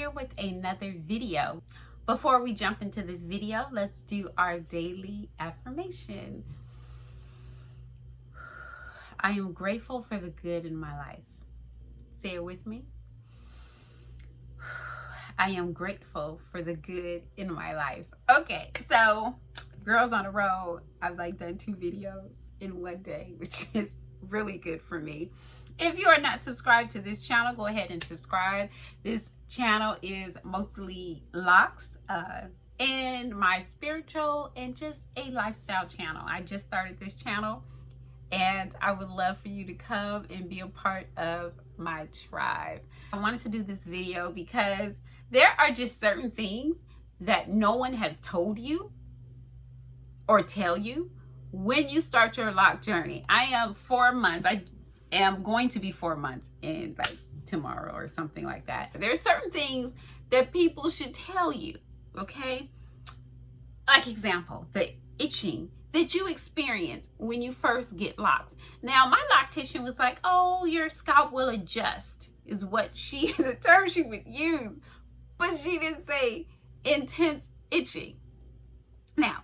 here with another video. Before we jump into this video, let's do our daily affirmation. I am grateful for the good in my life. Say it with me. I am grateful for the good in my life. Okay, so girls on the road, I've done 2 videos in one day, which is really good for me. If you are not subscribed to this channel, go ahead and subscribe. This channel is mostly Locs and my spiritual and just a lifestyle channel. I just started this channel and I would love for you to come and be a part of my tribe. I wanted to do this video because there are just certain things that no one has told you or tell you when you start your Loc journey. I am 4 months. I am going to be 4 months in tomorrow or something like that. There are certain things that people should tell you, okay? Like example, the itching that you experience when you first get Locs. Now, my loctician was like, oh, your scalp will adjust, is what the term she would use, but she didn't say intense itching. Now,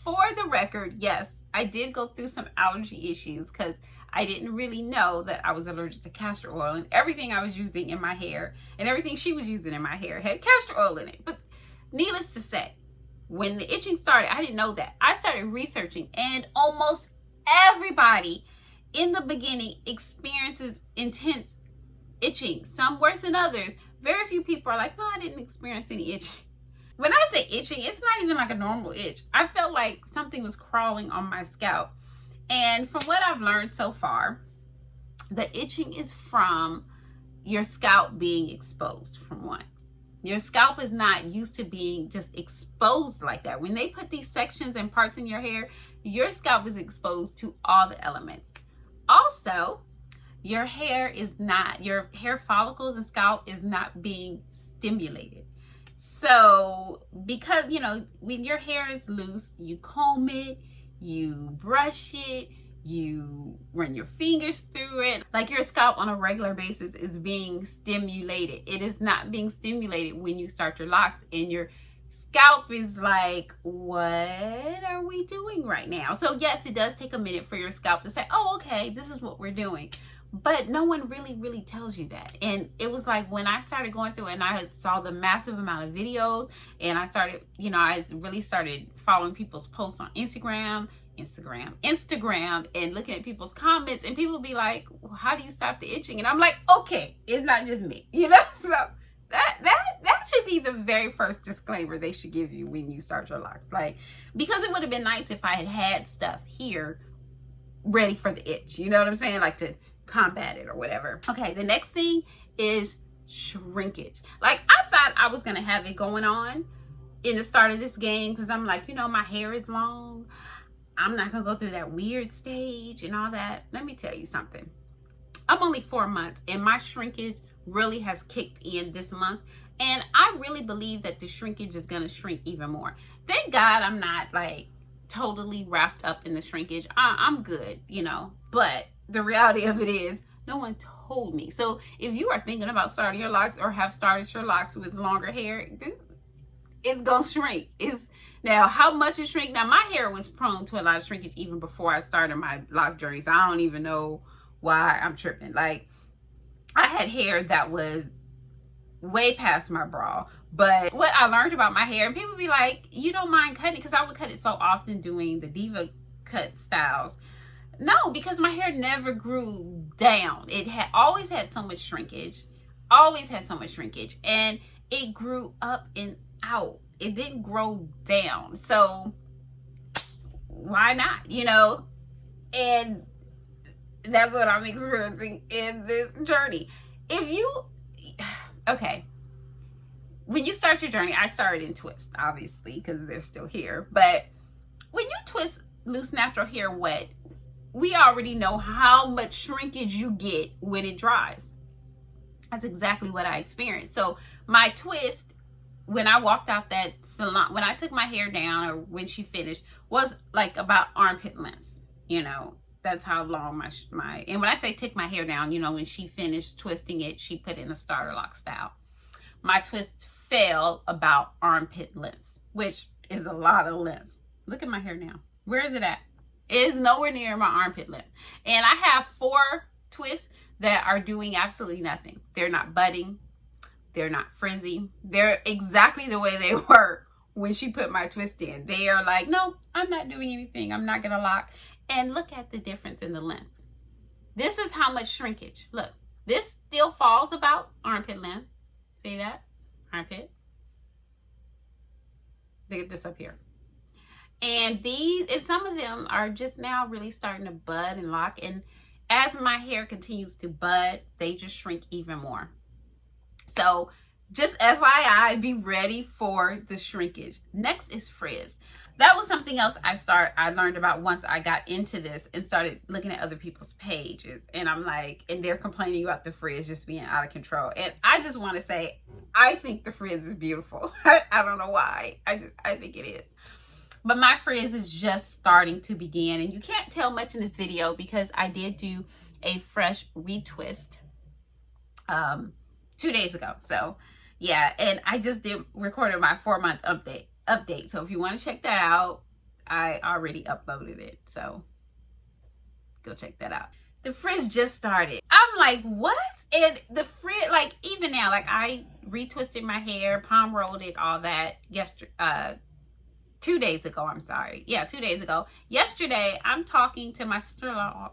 for the record, yes, I did go through some allergy issues because I didn't really know that I was allergic to castor oil, and everything I was using in my hair and everything she was using in my hair had castor oil in it. But needless to say, when the itching started, I didn't know that. I started researching, and almost everybody in the beginning experiences intense itching, some worse than others. Very few people are like, no, I didn't experience any itching. When I say itching, it's not even like a normal itch. I felt like something was crawling on my scalp. And from what I've learned so far, the itching is from your scalp being exposed, from one. Your scalp is not used to being just exposed like that. When they put these sections and parts in your hair, your scalp is exposed to all the elements. Also, your hair follicles and scalp is not being stimulated. So because, when your hair is loose, you comb it, you brush it, you run your fingers through it. Like your scalp on a regular basis is being stimulated. It is not being stimulated when you start your Locs, and your scalp is like, what are we doing right now? So yes, it does take a minute for your scalp to say, oh, okay, this is what we're doing. But no one really tells you that. And it was like when I started going through it and I saw the massive amount of videos, and I started, I really started following people's posts on Instagram, and looking at people's comments, and people be like, well, how do you stop the itching? And I'm like, okay, it's not just me, So that should be the very first disclaimer they should give you when you start your Locs. Because it would have been nice if I had stuff here ready for the itch. You know what I'm saying? To combat it or whatever. Okay, the next thing is shrinkage. I thought I was gonna have it going on in the start of this game because I'm like, my hair is long. I'm not gonna go through that weird stage and all that. Let me tell you something. I'm only 4 months and my shrinkage really has kicked in this month. And I really believe that the shrinkage is gonna shrink even more. Thank God I'm not totally wrapped up in the shrinkage. I'm good, but the reality of it is no one told me. So if you are thinking about starting your Locs or have started your Locs with longer hair, it's gonna shrink. Now, how much it shrink? Now, my hair was prone to a lot of shrinkage even before I started my Loc journey. So I don't even know why I'm tripping. I had hair that was way past my bra. But what I learned about my hair, and people be like, you don't mind cutting it, because I would cut it so often doing the diva cut styles. No, because my hair never grew down. It had always had so much shrinkage, and it grew up and out. It didn't grow down. So why not, And that's what I'm experiencing in this journey. When you start your journey, I started in twists, obviously, because they're still here. But when you twist loose natural hair wet, we already know how much shrinkage you get when it dries. That's exactly what I experienced. So my twist, when I walked out that salon, when I took my hair down, or when she finished, was about armpit length. That's how long and when I say took my hair down, when she finished twisting it, she put in a starter lock style. my twist fell about armpit length, which is a lot of length. Look at my hair now. Where is it at? It is nowhere near my armpit length. And I have 4 twists that are doing absolutely nothing. They're not budding. They're not frizzy. They're exactly the way they were when she put my twist in. They are like, no, I'm not doing anything. I'm not going to lock. And look at the difference in the length. This is how much shrinkage. Look, this still falls about armpit length. See that? Armpit. Look at this up here. And some of them are just now really starting to bud and lock. And as my hair continues to bud, they just shrink even more. So just FYI, be ready for the shrinkage. Next is frizz. That was something else I learned about once I got into this and started looking at other people's pages. And I'm like, and they're complaining about the frizz just being out of control. And I just want to say, I think the frizz is beautiful. I don't know why. I think it is. But my frizz is just starting to begin. And you can't tell much in this video because I did do a fresh retwist 2 days ago. So yeah, and I just recorded my 4-month update. So if you want to check that out, I already uploaded it. So go check that out. The frizz just started. I'm like, what? And the frizz, like even now, like I retwisted my hair, palm rolled it, all that yesterday. 2 days ago, I'm sorry. Yeah, 2 days ago. Yesterday, I'm talking to my sister-in-law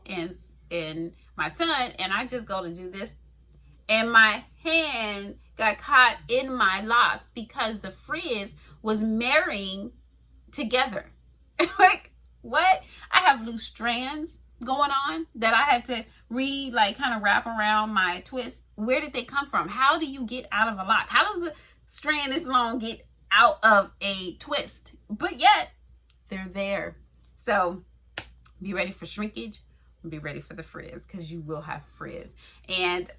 and my son, and I just go to do this. And my hand got caught in my locks because the frizz was marrying together. Like, what? I have loose strands going on that I had to kind of wrap around my twist. Where did they come from? How do you get out of a lock? How does a strand this long get out of a twist? But yet they're there. So be ready for shrinkage and be ready for the frizz, because you will have frizz. And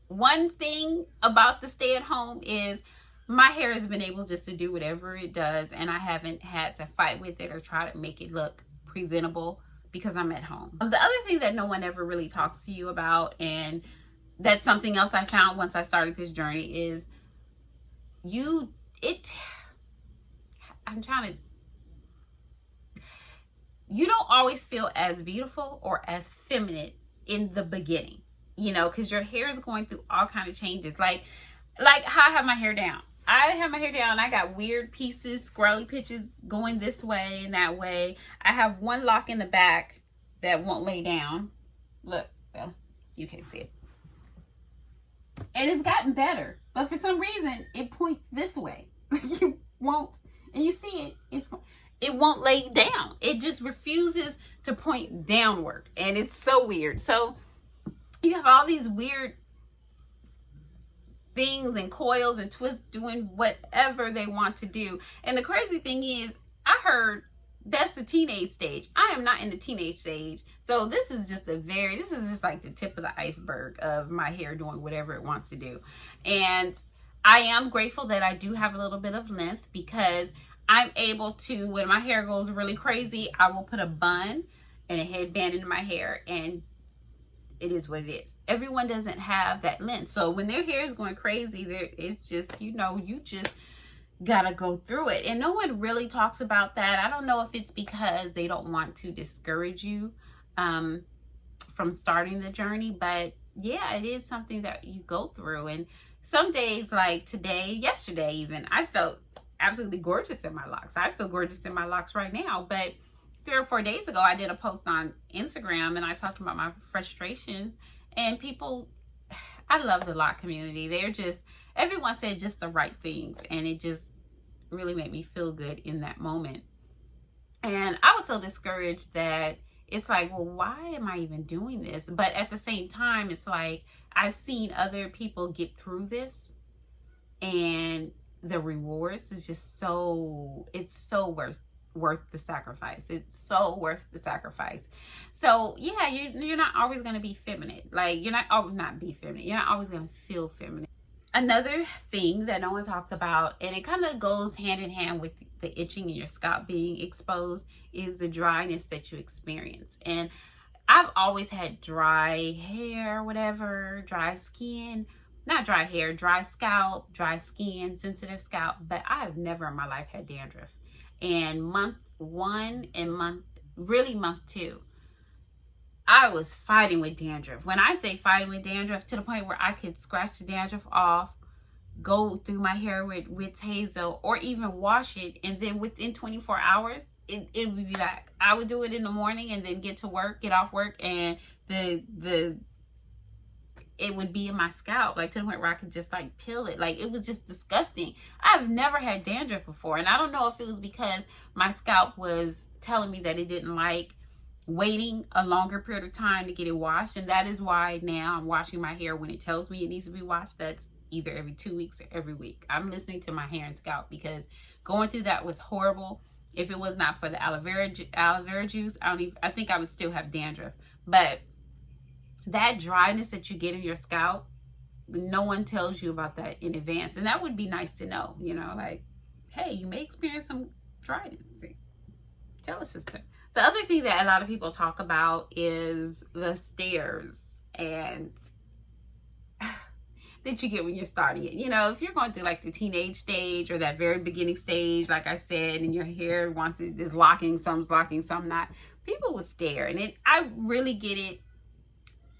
one thing about the stay at home is my hair has been able just to do whatever it does, and I haven't had to fight with it or try to make it look presentable because I'm at home. The other thing that no one ever really talks to you about, and that's something else I found once I started this journey, is you don't always feel as beautiful or as feminine in the beginning, you know, because your hair is going through all kind of changes. Like how I have my hair down. I got weird pieces, scrolly pitches going this way and that way. I have one lock in the back that won't lay down. Look, well, you can't see it. And it's gotten better, but for some reason it points this way. You won't, and you see it won't lay down. It just refuses to point downward, and it's so weird. So you have all these weird things and coils and twists doing whatever they want to do. And the crazy thing is, I heard that's the teenage stage. I am not in the teenage stage. So this is just like the tip of the iceberg of my hair doing whatever it wants to do. And I am grateful that I do have a little bit of length, because I'm able to, when my hair goes really crazy, I will put a bun and a headband in my hair, and it is what it is. Everyone doesn't have that length. So when their hair is going crazy, it's just, you just gotta go through it. And no one really talks about that. I don't know if it's because they don't want to discourage you from starting the journey, but yeah, it is something that you go through. And some days, like today, yesterday even, I felt absolutely gorgeous in my locks. I feel gorgeous in my locks right now. But 3 or 4 days ago, I did a post on Instagram and I talked about my frustrations, and people, I love the lock community. Everyone said just the right things, and it just really made me feel good in that moment. And I was so discouraged that it's like, well, why am I even doing this? But at the same time, it's like, I've seen other people get through this, and the rewards is just it's so worth the sacrifice. It's so worth the sacrifice. So yeah, you're not always going to be feminine. Like, you're not always going to feel feminine. Another thing that no one talks about, and it kind of goes hand in hand with the itching in your scalp being exposed, is the dryness that you experience. And I've always had dry hair, dry skin, not dry hair, dry scalp, dry skin, sensitive scalp, but I have never in my life had dandruff. And month 1 and month 2, I was fighting with dandruff. When I say fighting with dandruff, to the point where I could scratch the dandruff off, go through my hair with Hazel, or even wash it, and then within 24 hours, it would be back. I would do it in the morning and then get off work, and it would be in my scalp, like to the point where I could just like peel it. Like, it was just disgusting. I've never had dandruff before, and I don't know if it was because my scalp was telling me that it didn't like waiting a longer period of time to get it washed, and that is why now I'm washing my hair when it tells me it needs to be washed. That's either every 2 weeks or every week. I'm listening to my hair and scalp, because going through that was horrible. If it was not for the aloe vera juice, I think I would still have dandruff. But that dryness that you get in your scalp, no one tells you about that in advance, and that would be nice to know. You know, like, hey, you may experience some dryness. Tell a sister. The other thing that a lot of people talk about is the stares and that you get when you're starting it. You know, if you're going through like the teenage stage or that very beginning stage, like I said, and your hair is locking, some's locking, some not, people will stare. And I really get it.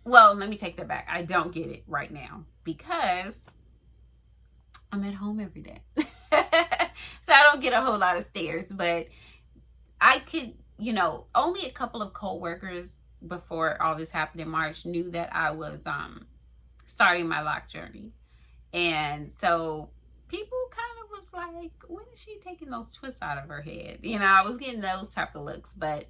Well, let me take that back. I don't get it right now because I'm at home every day. So I don't get a whole lot of stares, but I could, you know, only a couple of co-workers before all this happened in March knew that I was starting my lock journey. And so people kind of was like, when is she taking those twists out of her head? You know, I was getting those type of looks, but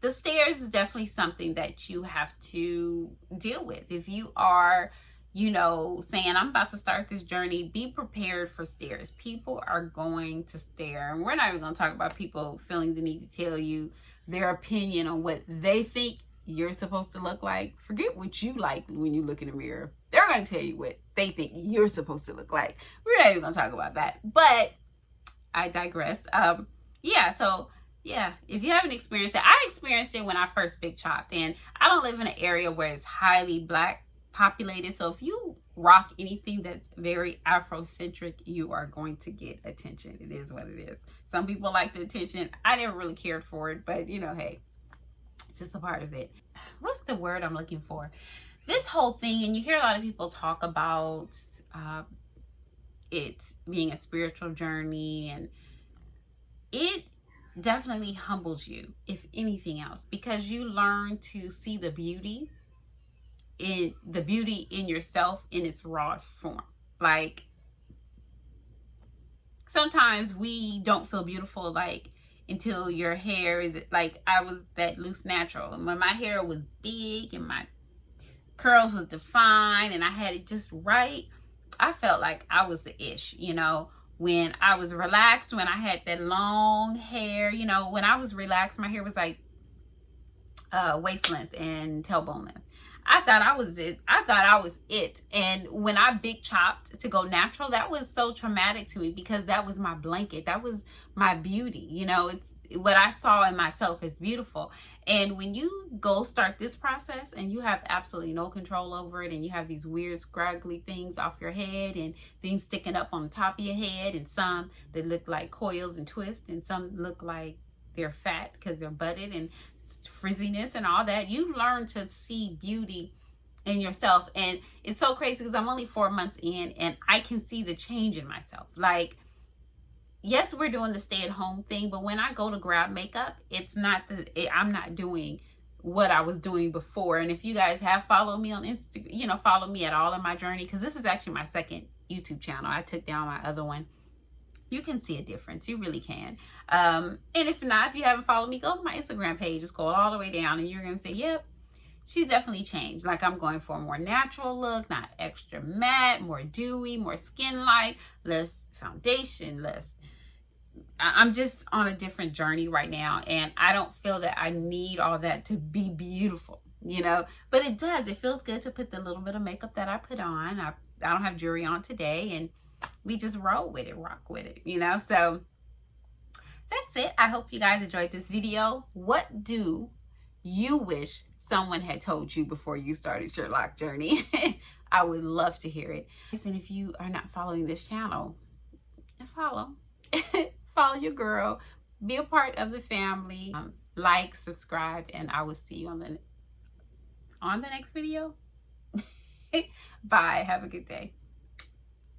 the stares is definitely something that you have to deal with. If you are, you know, saying, I'm about to start this journey, be prepared for stares. People are going to stare. And we're not even going to talk about people feeling the need to tell you their opinion on what they think you're supposed to look like. Forget what you like when you look in the mirror. They're going to tell you what they think you're supposed to look like. We're not even going to talk about that. But I digress. Yeah, if you haven't experienced it, I experienced it when I first big chopped. And I don't live in an area where it's highly Black populated. So if you rock anything that's very Afrocentric, you are going to get attention. It is what it is. Some people like the attention. I never really cared for it, but you know, hey, it's just a part of it. What's the word I'm looking for? This whole thing, and you hear a lot of people talk about it being a spiritual journey, and it definitely humbles you, if anything else, because you learn to see the beauty in yourself in its rawest form. Like, sometimes we don't feel beautiful like until your hair is like, I was that loose natural, and when my hair was big and my curls was defined and I had it just right, I felt like I was the ish, you know. When I was relaxed, when I had that long hair, you know, when I was relaxed, my hair was like waist length and tailbone length. I thought I was it. And when I big chopped to go natural, that was so traumatic to me, because that was my blanket. That was my beauty. You know, it's what I saw in myself is beautiful. And when you go start this process and you have absolutely no control over it, and you have these weird scraggly things off your head and things sticking up on the top of your head, and some that look like coils and twists, and some look like they're fat because they're butted, and frizziness and all that, you learn to see beauty in yourself. And it's so crazy because I'm only 4 months in and I can see the change in myself. Like, yes, we're doing the stay-at-home thing, but when I go to grab makeup, I'm not doing what I was doing before. And if you guys have followed me on Instagram, you know, follow me at all in my journey, because this is actually my second YouTube channel. I took down my other one. You can see a difference. You really can. And if not, if you haven't followed me, go to my Instagram page. Just scroll all the way down and you're going to say, yep, she's definitely changed. Like, I'm going for a more natural look, not extra matte, more dewy, more skin-like, less foundation, I'm just on a different journey right now. And I don't feel that I need all that to be beautiful, you know, but it does. It feels good to put the little bit of makeup that I put on. I don't have jewelry on today, and we just roll with it, rock with it, you know. So that's it. I hope you guys enjoyed this video. What do you wish someone had told you before you started your lock journey? I would love to hear it. And if you are not following this channel, follow. Follow your girl. Be a part of the family. Like, subscribe, and I will see you on the next video. Bye. Have a good day.